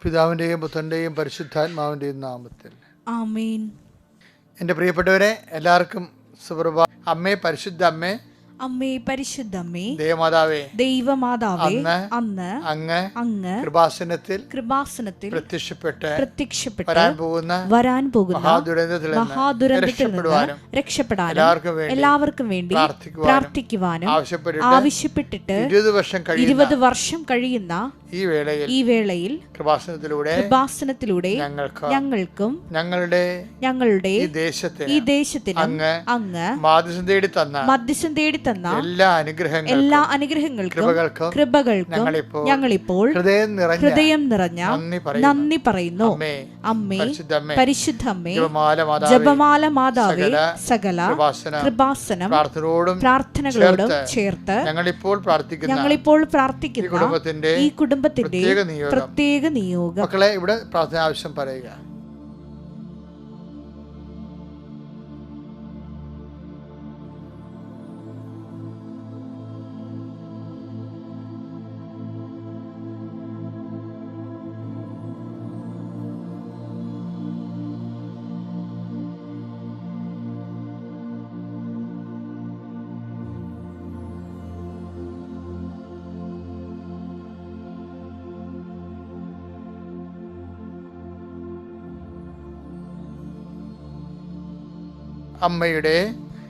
പിതാവിൻ്റെയും പുത്രൻ്റെയും പരിശുദ്ധാത്മാവിൻ്റെയും നാമത്തിൽ ആമേൻ. എൻ്റെ പ്രിയപ്പെട്ടവരെ, എല്ലാവർക്കും സുപ്രഭാതം. അമ്മേ, പരിശുദ്ധ അമ്മേ, അമ്മേ പരിശുദ്ധമ്മേ, ദേവമാതാവേ, ദൈവമാതാവേ, അന്ന് അങ്ങ് കൃപാസനത്തിൽ പ്രത്യക്ഷപ്പെട്ട് വരാൻ പോകുന്ന മഹാദുരന്തത്തിൽ നിന്ന് രക്ഷപ്പെടാനും എല്ലാവർക്കും വേണ്ടി പ്രാർത്ഥിക്കുവാനും ആവശ്യപ്പെട്ടിട്ട് 20 വർഷം കഴിയുന്ന ഈ വേളയിൽ കൃപാസനത്തിലൂടെ ഞങ്ങൾക്കും ഞങ്ങളുടെ ഈ ദേശത്തിന് അങ്ങ് മധ്യസ്ഥം തേടി തന്ന എല്ലാ അനുഗ്രഹങ്ങൾക്കും കൃപകൾക്കും ഞങ്ങളിപ്പോൾ ഹൃദയം നിറഞ്ഞ നന്ദി പറയുന്നു. അമ്മേ, പരിശുദ്ധമ്മേ, ജപമാല മാതാവേ, സകല കൃപാസനം പ്രാർത്ഥനകളോടും ചേർത്ത് ഞങ്ങളിപ്പോൾ പ്രാർത്ഥിക്കുന്ന ഈ കുടുംബത്തിന്റെ പ്രത്യേക നിയോഗം. മക്കളെ, ഇവിടെ പ്രാർത്ഥന ആവശ്യം പറയുക.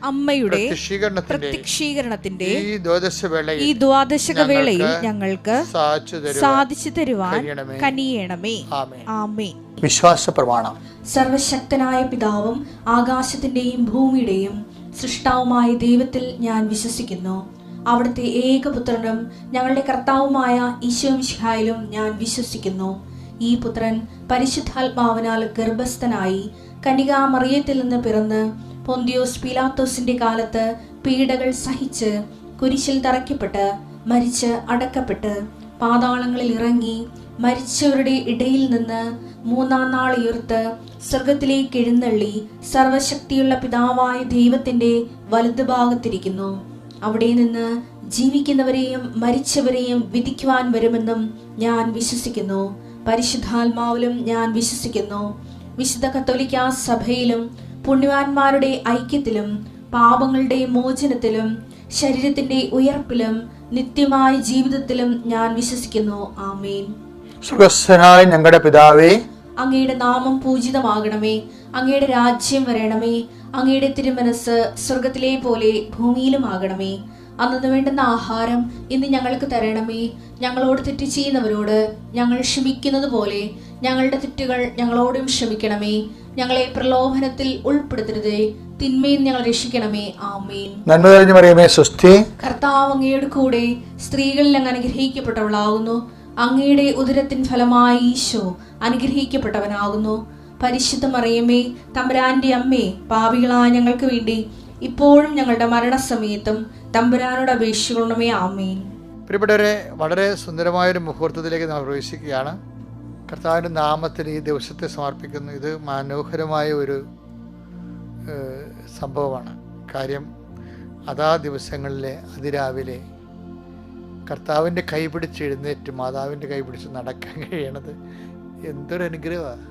അമ്മയുടെ പ്രത്യക്ഷീകരണത്തിന്റെ ഈ ദ്വാദശക വേളയിൽ ഞങ്ങൾക്ക് സാധിച്ചു തരുവാൻ കനിയണമേ. ആമേൻ. വിശ്വാസ പ്രമാണം. സർവശക്തനായ പിതാവും ആകാശത്തിന്റെയും ഭൂമിയുടെയും സൃഷ്ടാവുമായ ദൈവത്തിൽ ഞാൻ വിശ്വസിക്കുന്നു. അവിടുത്തെ ഏകപുത്രനും ഞങ്ങളുടെ കർത്താവുമായ ഈശോമിശിഹായിലും ഞാൻ വിശ്വസിക്കുന്നു. ഈ പുത്രൻ പരിശുദ്ധാത്മാവിനാൽ ഗർഭസ്ഥനായി കന്യകാമറിയത്തിൽ നിന്ന് പിറന്ന് പൊന്തിയോസ് പീലാത്തോസിന്റെ കാലത്ത് പീഡകൾ സഹിച്ച് കുരിശിൽ തറയ്ക്കപ്പെട്ട് മരിച്ച് അടക്കപ്പെട്ട് പാതാളങ്ങളിൽ ഇറങ്ങി മരിച്ചവരുടെ ഇടയിൽ നിന്ന് 3-ാം നാൾ ഉയർത്ത് സ്വർഗത്തിലേക്ക് എഴുന്നള്ളി സർവശക്തിയുള്ള പിതാവായ ദൈവത്തിന്റെ വലതുഭാഗത്തിരിക്കുന്നു. അവിടെ നിന്ന് ജീവിക്കുന്നവരെയും മരിച്ചവരെയും വിധിക്കുവാൻ വരുമെന്നും ഞാൻ വിശ്വസിക്കുന്നു. പരിശുദ്ധാത്മാവിലും ഞാൻ വിശ്വസിക്കുന്നു. വിശുദ്ധ കത്തോലിക്കാ സഭയിലും പുണ്യവാന്മാരുടെ ഐക്യത്തിലും പാപങ്ങളുടെ മോചനത്തിലും ശരീരത്തിന്റെ ഉയർപ്പിലും നിത്യമായ ജീവിതത്തിലും ഞാൻ വിശ്വസിക്കുന്നു. ആമേൻ. സ്വർഗ്ഗസ്ഥനായ ഞങ്ങളുടെ പിതാവേ, അങ്ങയുടെ നാമം പൂജിതമാകണമേ. അങ്ങയുടെ രാജ്യം വരണമേ. അങ്ങയുടെ തിരുമനസ് സ്വർഗത്തിലെ പോലെ ഭൂമിയിലും ആകണമേ. അന്നു വേണ്ടുന്ന ആഹാരം ഇന്ന് ഞങ്ങൾക്ക് തരണമേ. ഞങ്ങളോട് തെറ്റ് ചെയ്യുന്നവരോട് ഞങ്ങൾ ക്ഷമിക്കുന്നത് പോലെ ഞങ്ങളുടെ തെറ്റുകൾ ഞങ്ങളോടും ക്ഷമിക്കണമേ. ഞങ്ങളെ പ്രലോഭനത്തിൽ ഉൾപ്പെടുത്തരുതേ, തിന്മയിൽ ഞങ്ങൾ രക്ഷിക്കണമേ. ആമേൻ. നന്മ നിറഞ്ഞ മറിയമേ, സ്വസ്തി. കർത്താവ് അങ്ങയുടെ കൂടെ സ്ത്രീകളിൽ അങ്ങ് അനുഗ്രഹിക്കപ്പെട്ടവളാകുന്നു. അങ്ങയുടെ ഉദരത്തിൻ ഫലമായി ഈശോ അനുഗ്രഹിക്കപ്പെട്ടവനാകുന്നു. പരിശുദ്ധ മറിയമേ, തമ്പുരാന്റെ അമ്മേ, പാപികളായ ഞങ്ങൾക്ക് വേണ്ടി ഇപ്പോഴും ഞങ്ങളുടെ മരണസമയത്തും തമ്പുരാനോട് അപേക്ഷിക്കണമേ. ആമേൻ. പ്രിയപ്പെട്ടവരെ, വളരെ സുന്ദരമായൊരു മുഹൂർത്തത്തിലേക്ക് നാം പ്രവേശിക്കുകയാണ്. കർത്താവിൻ്റെ നാമത്തിൽ ഈ ദിവസത്തെ സമർപ്പിക്കുന്നു. ഇത് മനോഹരമായ ഒരു സംഭവമാണ്. കാര്യം, അതാ ദിവസങ്ങളിലെ അതിരാവിലെ കർത്താവിൻ്റെ കൈ പിടിച്ച് എഴുന്നേറ്റ് മാതാവിൻ്റെ കൈ പിടിച്ച് നടക്കാൻ കഴിയണത് എന്തൊരു അനുഗ്രഹമാണ്.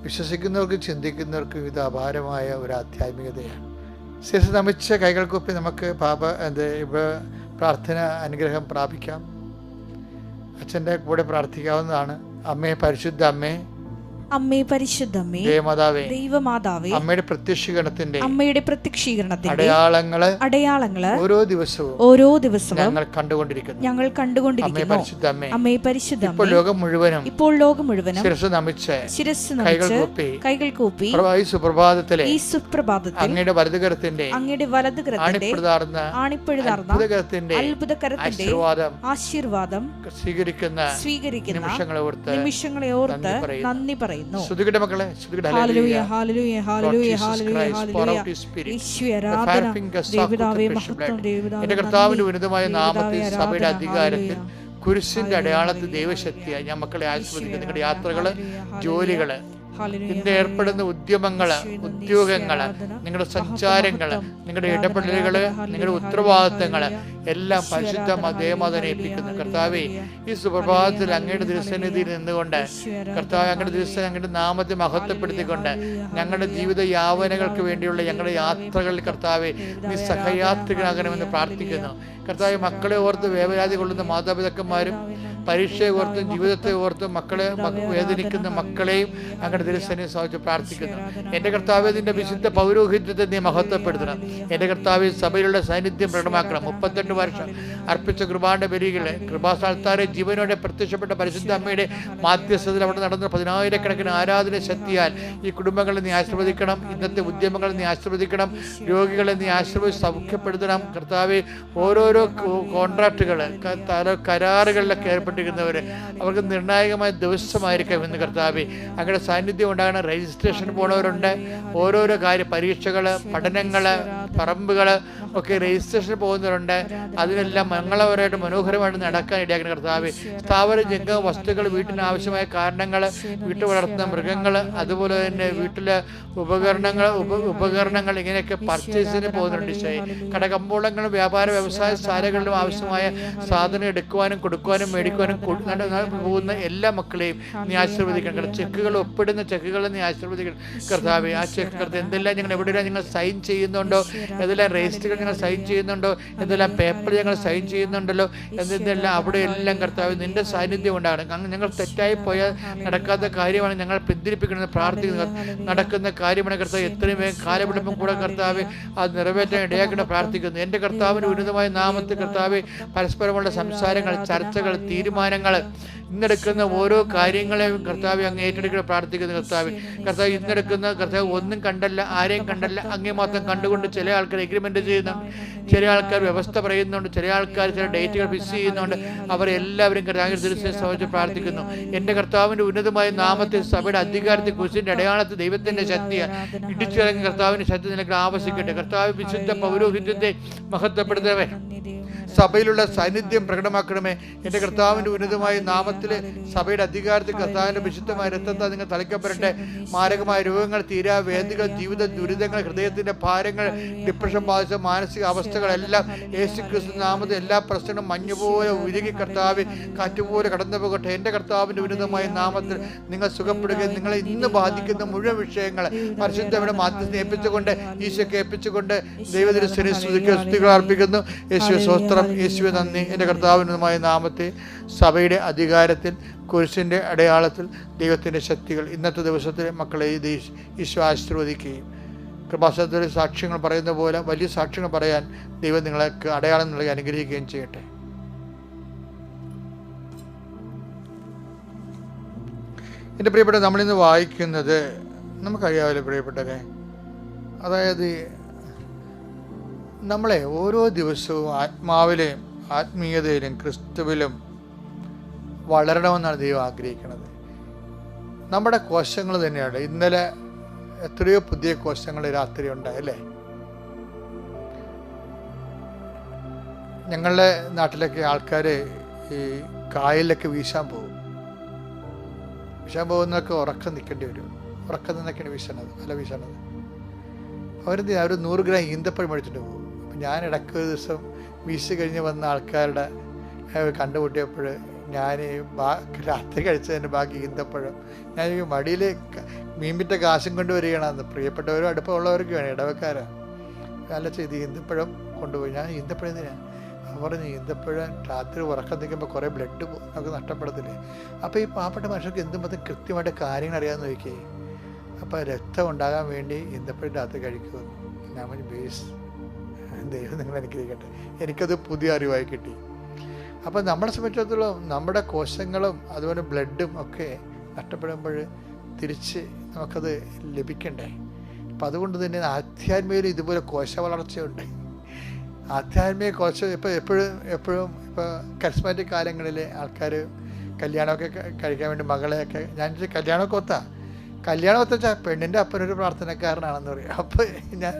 വിശ്വസിക്കുന്നവർക്കും ചിന്തിക്കുന്നവർക്കും ഇത് അപാരമായ ഒരു ആധ്യാത്മികതയാണ്. ശിരസ് നമിച്ച കൈകൾക്കൊപ്പി നമുക്ക് പ്രാർത്ഥന അനുഗ്രഹം പ്രാപിക്കാം. അച്ഛൻ്റെ കൂടെ പ്രാർത്ഥിക്കാവുന്നതാണ്. അമ്മേ, പരിശുദ്ധ അമ്മേ, അമ്മേ പരിശുദ്ധമ്മേ, ദൈവമാതാവേ, അമ്മയുടെ പ്രത്യക്ഷീകരണത്തിന്റെ അടയാളങ്ങള് ഓരോ ദിവസവും ഞങ്ങൾ കണ്ടുകൊണ്ടിരിക്കുന്നു. അമ്മേ പരിശുദ്ധമ്മേ, ഇപ്പോൾ ലോകം മുഴുവനും ശിരസ്സ് നമിച്ച് കൈകൾ കൂപ്പി ഈ സുപ്രഭാതത്തിലെ അങ്ങയുടെ വലതുകരത്തിന്റെ ആണിപ്പഴുതാർന്ന ആശീർവാദം സ്വീകരിക്കുന്ന നിമിഷങ്ങളെ ഓർത്ത് നന്ദി പറയുന്നു. മക്കളെ, എന്റെ കർത്താവിന്റെ ഉന്നതമായ നാമത്തിൽ സഭയുടെ അധികാരത്തിൽ കുരിശിന്റെ അടയാളത്തിൽ ദൈവശക്തിയായി ഞാൻ മക്കളെ ആസ്വദിക്കുന്നു. നിങ്ങളുടെ യാത്രകള്, ജോലികള്, ഇന്ന് ഏർപ്പെടുന്ന ഉദ്യമങ്ങള്, ഉദ്യോഗങ്ങള്, നിങ്ങളുടെ സഞ്ചാരങ്ങള്, നിങ്ങളുടെ ഇടപെടലുകള്, നിങ്ങളുടെ ഉത്തരവാദിത്തങ്ങള് എല്ലാം പരിശുദ്ധ ദേവമാതാവിനെ ഏൽപ്പിക്കുന്നു. കർത്താവേ, ഈ സുപ്രഭാതത്തിൽ അങ്ങയുടെ തിരുസന്നിധിയിൽ നിന്നുകൊണ്ട് കർത്താവ് അങ്ങയുടെ തിരുസന്നിധി അങ്ങയുടെ നാമത്തെ മഹത്വപ്പെടുത്തിക്കൊണ്ട് ഞങ്ങളുടെ ജീവിത യാവനകൾക്ക് വേണ്ടിയുള്ള ഞങ്ങളുടെ യാത്രകളിൽ കർത്താവെ നീ സഹയാത്രികനാകണമെന്ന് പ്രാർത്ഥിക്കുന്നു. കർത്താവ്, മക്കളെ ഓർത്ത് വേവലാതി കൊള്ളുന്ന മാതാപിതാക്കന്മാരും പരീക്ഷയെ ഓർത്തും ജീവിതത്തെ ഓർത്തും മക്കളെ വേദനിക്കുന്ന മക്കളെയും അങ്ങയുടെ തിരുസന്നിധിയിൽ സമർപ്പിച്ച് പ്രാർത്ഥിക്കുന്നു. എൻ്റെ കർത്താവേ, നിന്റെ വിശുദ്ധ പൗരോഹിത്യത്തെ നീ മഹത്വപ്പെടുത്തണം. എൻ്റെ കർത്താവേ, സഭയിലുള്ള സാന്നിധ്യം പ്രകടമാക്കണം. 38 വർഷം അർപ്പിച്ച കൃപാന്റെ ബലികളെ കൃപാസ്ഥാനത്താരെ ജീവനോടെ പ്രത്യക്ഷപ്പെട്ട പരിശുദ്ധ അമ്മയുടെ മാധ്യസ്ഥതയിൽ അവിടെ നടന്ന 10,000-കണക്കിന് ആരാധന ശക്തിയാൽ ഈ കുടുംബങ്ങളെ നീ ആശീർവദിക്കണം. ഇന്നത്തെ ഉദ്യമങ്ങളെ നീ ആശീർവദിക്കണം. രോഗികളെ നീ ആശീർവദിച്ച് സൗഖ്യപ്പെടുത്തണം. കർത്താവെ, ഓരോരോ കോൺട്രാക്റ്റുകൾ കരാറുകളിലൊക്കെ ഏർപ്പെട്ടിരിക്കുന്നവർ അവർക്ക് നിർണായകമായ ദിവസമായിരിക്കാം ഇന്ന്. കർത്താവെ, അങ്ങയുടെ സാന്നിധ്യം ഉണ്ടാകണം. രജിസ്ട്രേഷൻ പോണവരുണ്ട്, ഓരോരോ പരീക്ഷകൾ, പഠനങ്ങൾ, പറമ്പുകൾ ഒക്കെ രജിസ്ട്രേഷൻ പോകുന്നവരുണ്ട്. അതിനെല്ലാം മംഗളപരമായിട്ട് മനോഹരമായിട്ട് നടക്കാൻ ഇടയാക്കണം. കർത്താവെ, സ്ഥാവര ജംഗമ വസ്തുക്കൾ, വീട്ടിന് ആവശ്യമായ കാരണങ്ങൾ, വീട്ടിൽ വളർത്തുന്ന മൃഗങ്ങൾ, അതുപോലെ തന്നെ വീട്ടിലെ ഉപകരണങ്ങൾ ഇങ്ങനെയൊക്കെ പർച്ചേസിന് പോകുന്നുണ്ട്. കടകമ്പോളങ്ങളും വ്യാപാര വ്യവസായ ശാലകളിലും ആവശ്യമായ സാധനം എടുക്കുവാനും കൊടുക്കുവാനും മേടിക്കുവാനും പോകുന്ന എല്ലാ മക്കളെയും നീ ആശീർവദിക്കണം. ചെക്കുകൾ ഒപ്പിടുന്ന ചെക്കുകൾ നീ ആശീർവദിക്കണം. കർത്താവെ, ആ ചെക്ക് എന്തെല്ലാം ഞങ്ങൾ എവിടെയെല്ലാം ഞങ്ങൾ സൈൻ ചെയ്യുന്നുണ്ടോ, എന്തെല്ലാം രജിസ്റ്ററുകൾ ഞങ്ങൾ സൈൻ ചെയ്യുന്നുണ്ടോ, എന്തെല്ലാം പേപ്പർ ഞങ്ങൾ സൈൻ ചെയ്യുന്നുണ്ടല്ലോ, എന്തെല്ലാം അവിടെ എല്ലാം കർത്താവ് നിന്റെ സാന്നിധ്യം ഉണ്ടാകണം. ഞങ്ങൾ തെറ്റായി പോയാൽ നടക്കാത്ത കാര്യമാണ് ഞങ്ങൾ പിന്തിരിപ്പിക്കണമെന്ന് പ്രാർത്ഥിക്കുന്നത്. നടക്കുന്ന കാര്യമാണ് കർത്താവ്. എത്രയും വേഗം കാലവിളമ്പം കൂടെ കർത്താവ് അത് നിറവേറ്റാൻ ഇടയാക്കണം പ്രാർത്ഥിക്കുന്നു. എൻ്റെ കർത്താവിൻ്റെ ഉന്നതമായ നാമത്തിൽ കർത്താവ് പരസ്പരമുള്ള സംസാരങ്ങൾ, ചർച്ചകൾ, തീരുമാനങ്ങൾ, ഇന്നെടുക്കുന്ന ഓരോ കാര്യങ്ങളെയും കർത്താവ് അങ്ങ് ഏറ്റെടുക്കണം പ്രാർത്ഥിക്കുന്നു. കർത്താവ് ഇന്നെടുക്കുന്ന കർത്താവ് ഒന്നും കണ്ടല്ല, ആരെയും കണ്ടല്ല, അങ്ങേ മാത്രം കണ്ടുകൊണ്ട് ചില ആൾക്കാർ എഗ്രിമെൻ്റ് ചെയ്യുന്നുണ്ട്, ചില ആൾക്കാർ വ്യവസ്ഥ പറയുന്നുണ്ട്, ചില ആൾക്കാർ ചില ഡേറ്റുകൾ ഫിക്സ് ചെയ്യുന്നുണ്ട്. അവരെല്ലാവരും കർത്താവിൻ്റെ തിരുസന്നിധിയിൽ സമർപ്പിച്ച് പ്രാർത്ഥിക്കുന്നു. എൻ്റെ കർത്താവിൻ്റെ ഉന്നതമായ നാമത്തിൽ സഭയുടെ അധികാരത്തിൽ കുരിശിൻ്റെ അടയാളത്തിൽ ദൈവത്തിൻ്റെ ശക്തിയാണ് ഇടിച്ചിറങ്ങി കർത്താവിൻ്റെ ശക്തി നിനക്ക് ആവശ്യിക്കട്ടെ. കർത്താവ് വിശുദ്ധ പൗരോഹിത്യത്തെ മഹത്വപ്പെടുത്തവേ, സഭയിലുള്ള സാന്നിധ്യം പ്രകടമാക്കണമേ. എൻ്റെ കർത്താവിൻ്റെ ഉന്നതമായ നാമത്തിൽ സഭയുടെ അധികാരത്തിൽ കർത്താവിൻ്റെ വിശുദ്ധമായ രക്തത്താൽ നിങ്ങൾ തളിക്കപ്പെടട്ടെ. മാരകമായ രോഗങ്ങൾ, തീരാവേദികൾ, ജീവിത ദുരിതങ്ങൾ, ഹൃദയത്തിൻ്റെ ഭാരങ്ങൾ, ഡിപ്രഷൻ ബാധിച്ച മാനസിക അവസ്ഥകളെല്ലാം യേശുക്രിസ്തു നാമത്തിൽ എല്ലാ പ്രശ്നങ്ങളും മഞ്ഞുപോലെ ഉരുകി കർത്താവ് കാറ്റുപോലെ കടന്നു പോകട്ടെ. എൻ്റെ കർത്താവിൻ്റെ ഉന്നതമായ നാമത്തിൽ നിങ്ങൾ സുഖപ്പെടുകയും നിങ്ങളെ ഇന്ന് ബാധിക്കുന്ന മുഴുവൻ വിഷയങ്ങൾ പരിശുദ്ധയുടെ മാധ്യസ്ഥനെ ഏൽപ്പിച്ചുകൊണ്ട് ഈശോയ്ക്ക് ഏൽപ്പിച്ചുകൊണ്ട് ദൈവത്തിൻ്റെ സ്തുതികൾ അർപ്പിക്കുന്നു. യേശുവേ സ്തോത്രം, യേശുവേ നന്ദി. എൻ്റെ കർത്താവിനുമായ നാമത്തെ സഭയുടെ അധികാരത്തിൽ കുരിശിൻ്റെ അടയാളത്തിൽ ദൈവത്തിൻ്റെ ശക്തികൾ ഇന്നത്തെ ദിവസത്തിലെ മക്കളെ ഈശോ ആശീർവദിക്കുകയും കൃപാസനത്തിലെ സാക്ഷ്യങ്ങൾ പറയുന്ന പോലെ വലിയ സാക്ഷ്യങ്ങൾ പറയാൻ ദൈവം നിങ്ങൾക്ക് അടയാളം നൽകി അനുഗ്രഹിക്കുകയും ചെയ്യട്ടെ. എൻ്റെ പ്രിയപ്പെട്ട, നമ്മളിന്ന് വായിക്കുന്നത് നമുക്കറിയാമല്ലോ പ്രിയപ്പെട്ടവരെ, അതായത് നമ്മളെ ഓരോ ദിവസവും ആത്മാവിലും ആത്മീയതയിലും ക്രിസ്തുവിലും വളരണമെന്നാണ് ദൈവം ആഗ്രഹിക്കുന്നത്. നമ്മുടെ കോശങ്ങൾ തന്നെയാണ്. ഇന്നലെ എത്രയോ പുതിയ കോശങ്ങൾ രാത്രി ഉണ്ടായല്ലേ. ഞങ്ങളുടെ നാട്ടിലൊക്കെ ആൾക്കാർ ഈ കായലിലൊക്കെ വീശാൻ പോകുന്നതൊക്കെ ഉറക്കം നിൽക്കേണ്ടി വരും. ഉറക്കം നിന്നൊക്കെയാണ് വല വീശണത്. അവർ 100 ഗ്രാം ഈന്തപ്പഴം മേടിച്ചിട്ട് പോകും. അപ്പം ഞാൻ ഇടയ്ക്ക് ഒരു ദിവസം വീശി കഴിഞ്ഞ് വന്ന ആൾക്കാരുടെ കണ്ടുമുട്ടിയപ്പോൾ ഞാൻ രാത്രി കഴിച്ചതിൻ്റെ ബാക്കി ഈന്തപ്പഴം ഞാൻ മടിയിൽ മീൻപിറ്റ കാശും കൊണ്ടുവരികയാണെന്ന്. പ്രിയപ്പെട്ടവരും അടുപ്പമുള്ളവർക്ക് വേണം, ഇടവക്കാരാണ്. നല്ല ചെയ്ത് ഈന്തപ്പഴം കൊണ്ടുപോയി. ഞാൻ ഈന്തപ്പഴം എന്തിനാണ് പറഞ്ഞു, ഈന്തപ്പഴം രാത്രി ഉറക്കം നിൽക്കുമ്പോൾ കുറേ ബ്ലഡ് നമുക്ക് നഷ്ടപ്പെടത്തില്ലേ. അപ്പോൾ ഈ പാവപ്പെട്ട മനുഷ്യർക്ക് എന്തും മൊത്തം കൃത്യമായിട്ട് കാര്യങ്ങൾ അറിയാമെന്ന് നോക്കിയേ. അപ്പോൾ രക്തം ഉണ്ടാകാൻ വേണ്ടി ഈന്തപ്പഴം രാത്രി കഴിക്കുമെന്ന് ഞാൻ പറഞ്ഞു. ബേസ് ദൈവം നിങ്ങൾ അനുഗ്രഹിക്കട്ടെ. എനിക്കത് പുതിയ അറിവായി കിട്ടി. അപ്പോൾ നമ്മളെ സംബന്ധിച്ചിടത്തോളം നമ്മുടെ കോശങ്ങളും അതുപോലെ ബ്ലഡും ഒക്കെ നഷ്ടപ്പെടുമ്പോൾ തിരിച്ച് നമുക്കത് ലഭിക്കണ്ടേ. അപ്പം അതുകൊണ്ട് തന്നെ ആധ്യാത്മികയിൽ ഇതുപോലെ കോശ വളർച്ചയുണ്ട്. ആധ്യാത്മിക കോശം എപ്പോഴും ഇപ്പോൾ കരിസ്മാറ്റിക് കാലങ്ങളിൽ ആൾക്കാർ കല്യാണമൊക്കെ കഴിക്കാൻ വേണ്ടി മകളെയൊക്കെ ഞാൻ കല്യാണം ഒത്താ പെണ്ണിൻ്റെ അപ്പനൊരു പ്രാർത്ഥനക്കാരനാണെന്ന് പറയും. അപ്പോൾ ഞാൻ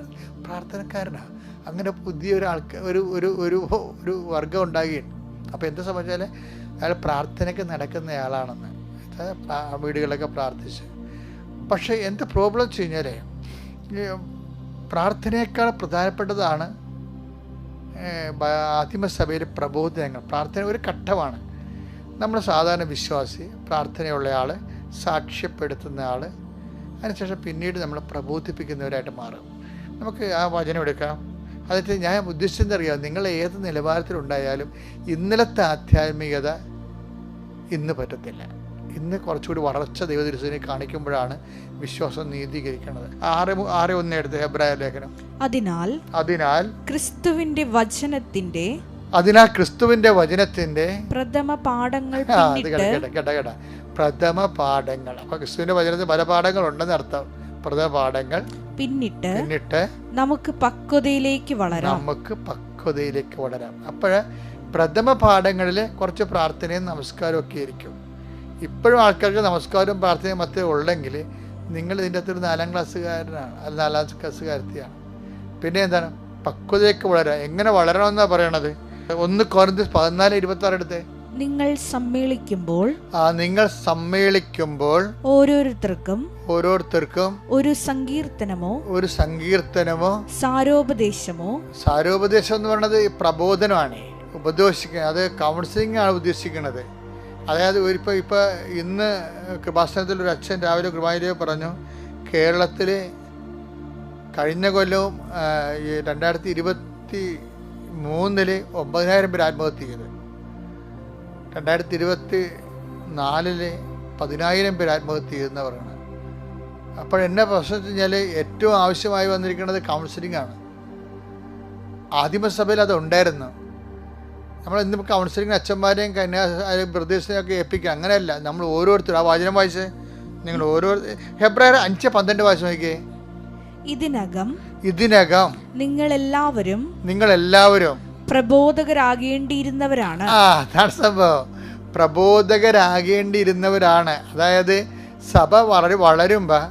പ്രാർത്ഥനക്കാരനാണ്. അങ്ങനെ പുതിയൊരു ഒരു വർഗം ഉണ്ടാകുകയാണ്. അപ്പോൾ എന്താ സംബന്ധിച്ചാൽ അയാൾ പ്രാർത്ഥനയ്ക്ക് നടക്കുന്നയാളാണെന്ന് വീടുകളിലൊക്കെ പ്രാർത്ഥിച്ച്. പക്ഷേ എന്താ പ്രോബ്ലം വെച്ച് കഴിഞ്ഞാൽ പ്രാർത്ഥനയേക്കാൾ പ്രധാനപ്പെട്ടതാണ് ആദിമസഭയിൽ പ്രബോധനങ്ങൾ, പ്രാർത്ഥന ഒരു ഘട്ടമാണ്. നമ്മൾ സാധാരണ വിശ്വാസി, പ്രാർത്ഥനയുള്ള ആൾ, സാക്ഷ്യപ്പെടുത്തുന്ന ആൾ, അതിനുശേഷം പിന്നീട് നമ്മൾ പ്രബോധിപ്പിക്കുന്നവരായിട്ട് മാറും. നമുക്ക് ആ വചനം എടുക്കാം. അതിട്ട് ഞാൻ ഉദ്ദേശിച്ചെന്നറിയാം, നിങ്ങൾ ഏത് നിലവാരത്തിലുണ്ടായാലും ഇന്നലത്തെ ആധ്യാത്മികത ഇന്ന് പറ്റത്തില്ല. ഇന്ന് കുറച്ചുകൂടി വളർച്ച ദൈവദൃശ്യനെ കാണിക്കുമ്പോഴാണ് വിശ്വാസം നീതീകരിക്കുന്നത്. 6:1 എടുത്ത് ഹെബ്രായ ലേഖനം. അതിനാൽ ക്രിസ്തുവിന്റെ വചനത്തിന്റെ പ്രഥമ പാഠങ്ങൾ. അപ്പൊ ക്രിസ്തുവിന്റെ വചനത്തിൽ പല പാഠങ്ങൾ അർത്ഥം. പ്രഥമ പാഠങ്ങൾ പിന്നിട്ട് നമുക്ക് പക്വതയിലേക്ക് വളരാം. അപ്പോഴ് പ്രഥമ പാഠങ്ങളിൽ കുറച്ച് പ്രാർത്ഥനയും നമസ്കാരവും ഒക്കെ ആയിരിക്കും. ഇപ്പോഴും ആൾക്കാർക്ക് നമസ്കാരവും പ്രാർത്ഥനയും മറ്റേ ഉള്ളെങ്കിൽ നിങ്ങൾ ഇതിൻ്റെ അകത്തൊരു 4ാം ക്ലാസ്സുകാരനാണ്, അല്ല 4ാം ക്ലാസ്സുകാരത്തിയാണ്. പിന്നെ എന്താണ് പക്വതയ്ക്ക് വളരാൻ? എങ്ങനെ വളരണമെന്നാണ് പറയണത്? 1 കൊരിന്ത്യർ 14:26 എടുത്തേ. നിങ്ങൾ സമ്മേളിക്കുമ്പോൾ ഓരോരുത്തർക്കും ഒരു സങ്കീർത്തനമോ സാരോപദേശം എന്ന് പറയുന്നത് പ്രബോധനമാണ്, ഉപദേശിക്കുക. അത് കൗൺസിലിംഗ് ആണ് ഉദ്ദേശിക്കുന്നത്. അതായത് ഇപ്പൊ ഇന്ന് കൃപാസനത്തിൽ ഒരു അച്ഛൻ രാവിലെ കുർബാനയിൽ പറഞ്ഞു, കേരളത്തിൽ കഴിഞ്ഞ കൊല്ലവും 2023 9,000 പേര് ആത്മഹത്യ ചെയ്തു. 2024 10,000 പേര് ആത്മഹത്യ ചെയ്തെന്ന് പറയുന്നത്. അപ്പോഴെന്നെ പ്രശ്നം വെച്ച് കഴിഞ്ഞാൽ ഏറ്റവും ആവശ്യമായി വന്നിരിക്കുന്നത് കൗൺസിലിംഗ് ആണ്. ആദിമസഭയിൽ അത് ഉണ്ടായിരുന്നു. നമ്മൾ ഇന്നിപ്പോൾ കൗൺസിലിംഗ് അച്ഛന്മാരെയും ബ്രദേഴ്സിനെയും ഒക്കെ ഏൽപ്പിക്കുക, അങ്ങനെയല്ല. നമ്മൾ ഓരോരുത്തരും ആ വചനം വായിച്ച് നിങ്ങൾ ഹെബ്രായർ 5:12 വായിച്ച് നോക്കിയേ. ഇതിനകം നിങ്ങളെല്ലാവരും പ്രബോധകരാകേണ്ടിയിരുന്നവരാണ്. അതാണ് സംഭവം, പ്രബോധകരാകേണ്ടിയിരുന്നവരാണ്. അതായത് സഭ വളരുമ്പോൾ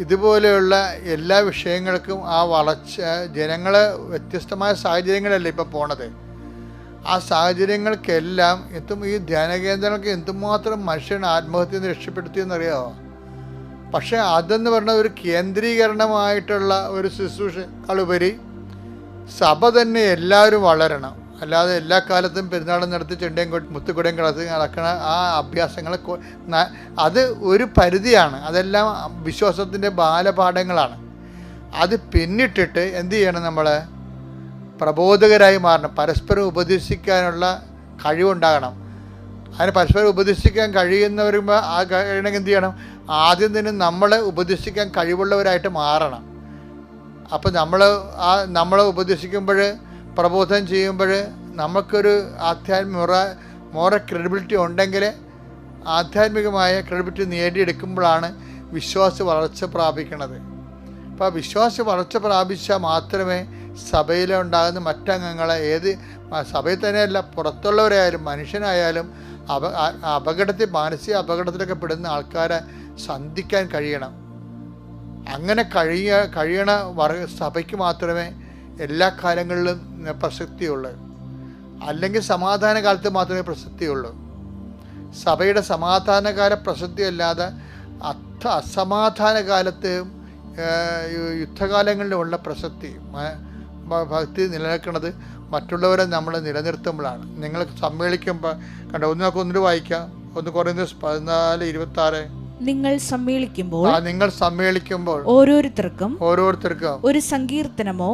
ഇതുപോലെയുള്ള എല്ലാ വിഷയങ്ങൾക്കും ആ വളർച്ച, ജനങ്ങൾ വ്യത്യസ്തമായ സാഹചര്യങ്ങളല്ലേ ഇപ്പോൾ പോണത്. ആ സാഹചര്യങ്ങൾക്കെല്ലാം ഈ ധ്യാനകേന്ദ്രങ്ങൾക്ക് എന്തുമാത്രം മനുഷ്യനെ ആത്മഹത്യ രക്ഷപ്പെടുത്തിയെന്നറിയാമോ? പക്ഷെ അതെന്ന് പറഞ്ഞാൽ ഒരു കേന്ദ്രീകരണമായിട്ടുള്ള ഒരു ശുശ്രൂഷകളുപരി സഭ തന്നെ എല്ലാവരും വളരണം. അല്ലാതെ എല്ലാ കാലത്തും പെരുന്നാളും നടത്തി ചെണ്ടയും മുത്തുകുടയും നടക്കുന്ന ആ അഭ്യാസങ്ങൾ അത് ഒരു പരിധിയാണ്. അതെല്ലാം വിശ്വാസത്തിൻ്റെ ബാലപാഠങ്ങളാണ്. അത് പിന്നിട്ടിട്ട് എന്ത് ചെയ്യണം? നമ്മൾ പ്രബോധകരായി മാറണം. പരസ്പരം ഉപദേശിക്കാനുള്ള കഴിവുണ്ടാകണം. അതിന് പരസ്പരം ഉപദേശിക്കാൻ കഴിയുന്നവരുമ്പോൾ ആ കഴിയണമെങ്കിൽ എന്ത് ചെയ്യണം? ആദ്യം തന്നെ നമ്മളെ ഉപദേശിക്കാൻ കഴിവുള്ളവരായിട്ട് മാറണം. അപ്പോൾ നമ്മളെ ഉപദേശിക്കുമ്പോൾ, പ്രബോധനം ചെയ്യുമ്പോൾ നമുക്കൊരു മോറൽ ക്രെഡിബിലിറ്റി ഉണ്ടെങ്കിൽ, ആധ്യാത്മികമായ ക്രെഡിബിലിറ്റി നേടിയെടുക്കുമ്പോഴാണ് വിശ്വാസ വളർച്ച പ്രാപിക്കുന്നത്. അപ്പോൾ വിശ്വാസ വളർച്ച പ്രാപിച്ചാൽ മാത്രമേ സഭയിലുണ്ടാകുന്ന മറ്റംഗങ്ങളെ, ഏത് സഭയിൽ തന്നെയല്ല പുറത്തുള്ളവരായാലും മനുഷ്യനായാലും മാനസിക അപകടത്തിലൊക്കെ പെടുന്ന ആൾക്കാരെ സന്ധിക്കാൻ കഴിയണം. അങ്ങനെ കഴിയണ സഭയ്ക്ക് മാത്രമേ എല്ലാ കാലങ്ങളിലും പ്രസക്തിയുള്ളൂ. അല്ലെങ്കിൽ സമാധാന കാലത്ത് മാത്രമേ പ്രസക്തിയുള്ളൂ. സഭയുടെ സമാധാനകാല പ്രസക്തി അല്ലാതെ അസമാധാന കാലത്തെയും യുദ്ധകാലങ്ങളിലുമുള്ള പ്രസക്തി ഭക്തി നിലനിൽക്കുന്നത് മറ്റുള്ളവരെ നമ്മൾ നിലനിർത്തുമ്പോഴാണ്. നിങ്ങൾ സമ്മേളിക്കുമ്പോൾ ഒന്നിനു വായിക്കാം. 1 കൊരിന്ത്യർ 14:26. നിങ്ങൾ സമ്മേളിക്കുമ്പോൾ ഓരോരുത്തർക്കും ഒരു സങ്കീർത്തനമോ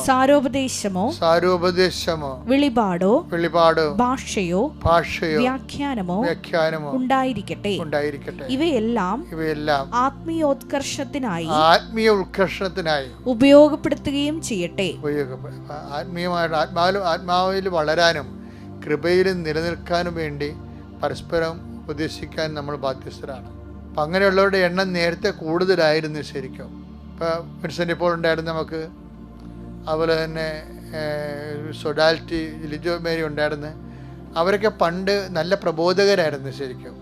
സാരോപദേശമോ വെളിപാടോ ഭാഷയോ വ്യാഖ്യാനമോ ഉണ്ടായിരിക്കട്ടെ. ഇവയെല്ലാം ആത്മീയ ഉത്കർഷത്തിനായി ഉപയോഗപ്പെടുത്തുകയും ചെയ്യട്ടെ. ആത്മാവിൽ വളരാനും കൃപയിലും നിലനിൽക്കാനും വേണ്ടി പരസ്പരം ഉപദേശിക്കാൻ നമ്മൾ ബാധ്യസ്ഥരാണ്. അപ്പം അങ്ങനെയുള്ളവരുടെ എണ്ണം നേരത്തെ കൂടുതലായിരുന്നു ശരിക്കും. ഇപ്പോൾ വിൻസെൻ്റ് ഇപ്പോൾ ഉണ്ടായിരുന്നു നമുക്ക്, അതുപോലെ തന്നെ സൊഡാലിറ്റി, ലിജോ മേരി ഉണ്ടായിരുന്നു. അവരൊക്കെ പണ്ട് നല്ല പ്രബോധകരായിരുന്നു ശരിക്കും.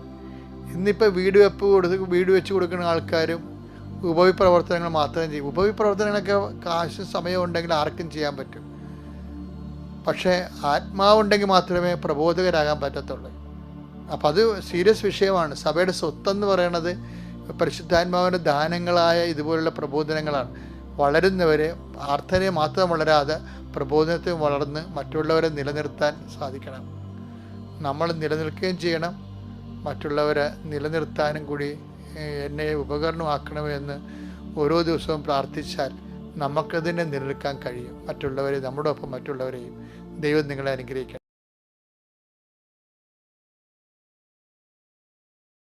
ഇന്നിപ്പോൾ വീട് വെച്ച് കൊടുക്കുന്ന ആൾക്കാരും ഉപവിപ്രവർത്തനങ്ങൾ മാത്രം ചെയ്യും. ഉപവിപ്രവർത്തനങ്ങളൊക്കെ കാശ് സമയം ഉണ്ടെങ്കിൽ ആർക്കും ചെയ്യാൻ പറ്റും. പക്ഷേ ആത്മാവുണ്ടെങ്കിൽ മാത്രമേ പ്രബോധകരാകാൻ പറ്റത്തുള്ളൂ. അപ്പം അത് സീരിയസ് വിഷയമാണ്. സഭയുടെ സ്വത്തെന്ന് പറയണത് പരിശുദ്ധാത്മാവിൻ്റെ ദാനങ്ങളായ ഇതുപോലുള്ള പ്രബോധനങ്ങളാണ്. വളരുന്നവരെ പ്രാർത്ഥനയെ മാത്രം വളരാതെ പ്രബോധനത്തിൽ വളർന്ന് മറ്റുള്ളവരെ നിലനിർത്താൻ സാധിക്കണം. നമ്മൾ നിലനിൽക്കുകയും ചെയ്യണം, മറ്റുള്ളവരെ നിലനിർത്താനും കൂടി എന്നെ ഉപകരണമാക്കണമെന്ന് ഓരോ ദിവസവും പ്രാർത്ഥിച്ചാൽ നമുക്കതിനെ നിലനിൽക്കാൻ കഴിയും. മറ്റുള്ളവരെ, നമ്മുടെ ഒപ്പം മറ്റുള്ളവരെയും. ദൈവം നിങ്ങളെ അനുഗ്രഹിക്കണം.